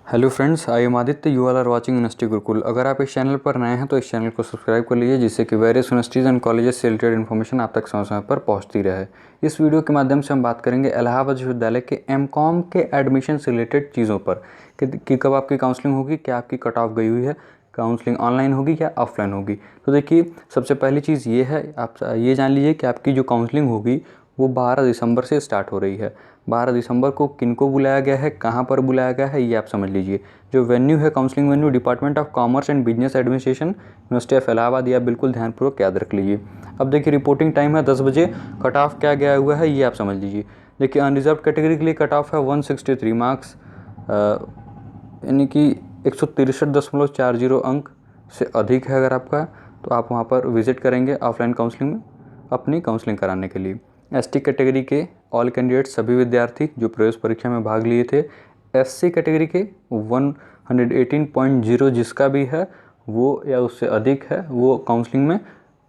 Hello friends, I am Aditya. You are watching university Gurukul. अगर आप इस चैनल पर नए हैं तो इस चैनल को सब्सक्राइब कर लीजिए, जिससे कि वेरियस यूनिवर्सिटीज़ एंड कॉलेजेस से रिलेटेड इन्फॉर्मेशन आप तक समय समय पर पहुंचती रहे। इस वीडियो के माध्यम से हम बात करेंगे इलाहाबाद विश्वविद्यालय के एमकॉम के एडमिशन से रिलेटेड चीज़ों पर कि कब आपकी काउंसलिंग होगी, क्या आपकी कट ऑफ गई हुई है, काउंसलिंग ऑनलाइन होगी या ऑफलाइन होगी। तो देखिए, सबसे पहली चीज़ ये है, आप ये जान लीजिए कि आपकी जो काउंसलिंग होगी वो 12 दिसंबर से स्टार्ट हो रही है। 12 दिसंबर को किनको बुलाया गया है, कहाँ पर बुलाया गया है, ये आप समझ लीजिए। जो वेन्यू है, counselling venue department of commerce and business administration, university of Allahabad, ये आप बिल्कुल ध्यानपूर्वक याद रख लीजिए। अब देखिए, रिपोर्टिंग टाइम है 10 बजे। कट ऑफ क्या गया हुआ है ये आप समझ लीजिए। देखिए, अनरिजर्व कैटेगरी के लिए कट ऑफ है 163 मार्क्स, यानी कि 163.40 अंक से अधिक है। अगर आपका तो आप वहाँ पर विजिट करेंगे ऑफलाइन काउंसलिंग में अपनी काउंसलिंग कराने के लिए। एसटी कैटेगरी के ऑल कैंडिडेट, सभी विद्यार्थी जो प्रवेश परीक्षा में भाग लिए थे। एससी कैटेगरी के 118.0 जिसका भी है वो या उससे अधिक है, वो काउंसलिंग में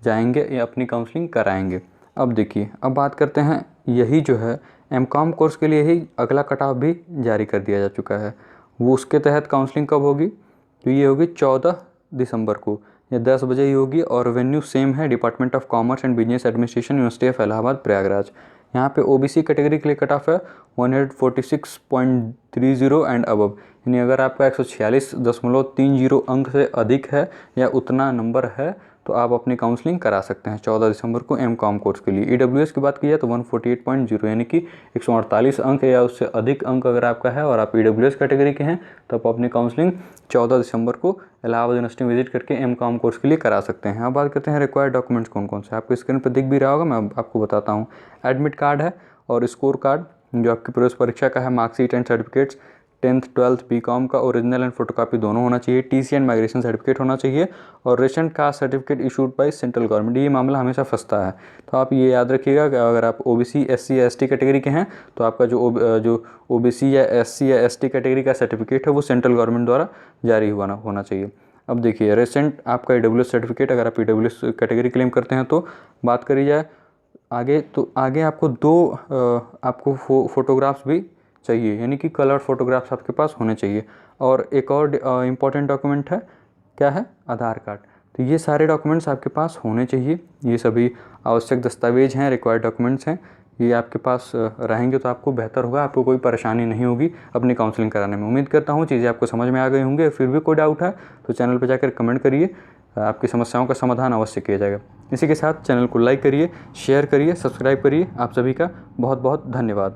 जाएंगे या अपनी काउंसलिंग कराएंगे। अब देखिए, अब बात करते हैं, यही जो है एमकॉम कोर्स के लिए ही अगला कट ऑफ भी जारी कर दिया जा चुका है। वो उसके तहत काउंसलिंग कब होगी, तो ये होगी 14 दिसंबर को, या 10 बजे ही होगी। और वेन्यू सेम है, department of commerce and business administration, university of Allahabad Prayagraj. यहाँ पे ओबीसी कैटेगरी के लिए कट ऑफ है 146.30 एंड अबव, यानी अगर आपका 146.30 अंक से अधिक है या उतना नंबर है तो आप अपनी काउंसलिंग करा सकते हैं 14 दिसंबर को एमकॉम कोर्स के लिए। ईडब्ल्यूएस की बात की जाए तो 148.0 यानी कि 148 अंक या उससे अधिक अंक अगर आपका है और आप ईडब्ल्यूएस कैटेगरी के हैं तो आप अपनी काउंसलिंग 14 दिसंबर को इलाहाबाद यूनिवर्सिटी विजिट करके एमकॉम कोर्स के लिए करा सकते हैं। अब बात करते हैं रिक्वायर्ड डॉक्यूमेंट्स कौन कौन से। आपको स्क्रीन पर दिख भी रहा होगा, मैं आपको बताता हूँ। एडमिट कार्ड है और स्कोर कार्ड जो आपकी प्रवेश परीक्षा का है, marksheet and certificates, 10th 12th BCom का ओरिजिनल एंड फोटोकॉपी दोनों होना चाहिए। टीसी एंड माइग्रेशन सर्टिफिकेट होना चाहिए और ration caste certificate issued by central government. ये मामला हमेशा फंसता है, तो आप ये याद रखिएगा कि अगर आप ओबीसी, एससी या एसटी कैटेगरी के हैं तो आपका जो ओबीसी या एससी या एसटी कैटेगरी का सर्टिफिकेट है वो सेंट्रल गवर्नमेंट द्वारा जारी होना चाहिए। अब देखिए, रिसेंट आपका ईडब्ल्यूएस सर्टिफिकेट, अगर आप ईडब्ल्यूएस कैटेगरी क्लेम करते हैं तो बात करी जाए आगे, तो आगे आपको आपको फोटोग्राफ्स भी चाहिए, यानी कि कलर फोटोग्राफ्स आपके पास होने चाहिए। और एक और इम्पॉर्टेंट डॉक्यूमेंट है, क्या है, आधार कार्ड। तो ये सारे डॉक्यूमेंट्स आपके पास होने चाहिए। ये सभी आवश्यक दस्तावेज हैं, रिक्वायर्ड डॉक्यूमेंट्स हैं। ये आपके पास रहेंगे तो आपको बेहतर होगा, आपको कोई परेशानी नहीं होगी अपनी काउंसलिंग कराने में। उम्मीद करता हूँ चीज़ें आपको समझ में आ गई होंगी। फिर भी कोई डाउट है तो चैनल पर जाकर कमेंट करिए, आपकी समस्याओं का समाधान अवश्य किया जाएगा। इसी के साथ चैनल को लाइक करिए, शेयर करिए, सब्सक्राइब करिए। आप सभी का बहुत बहुत धन्यवाद।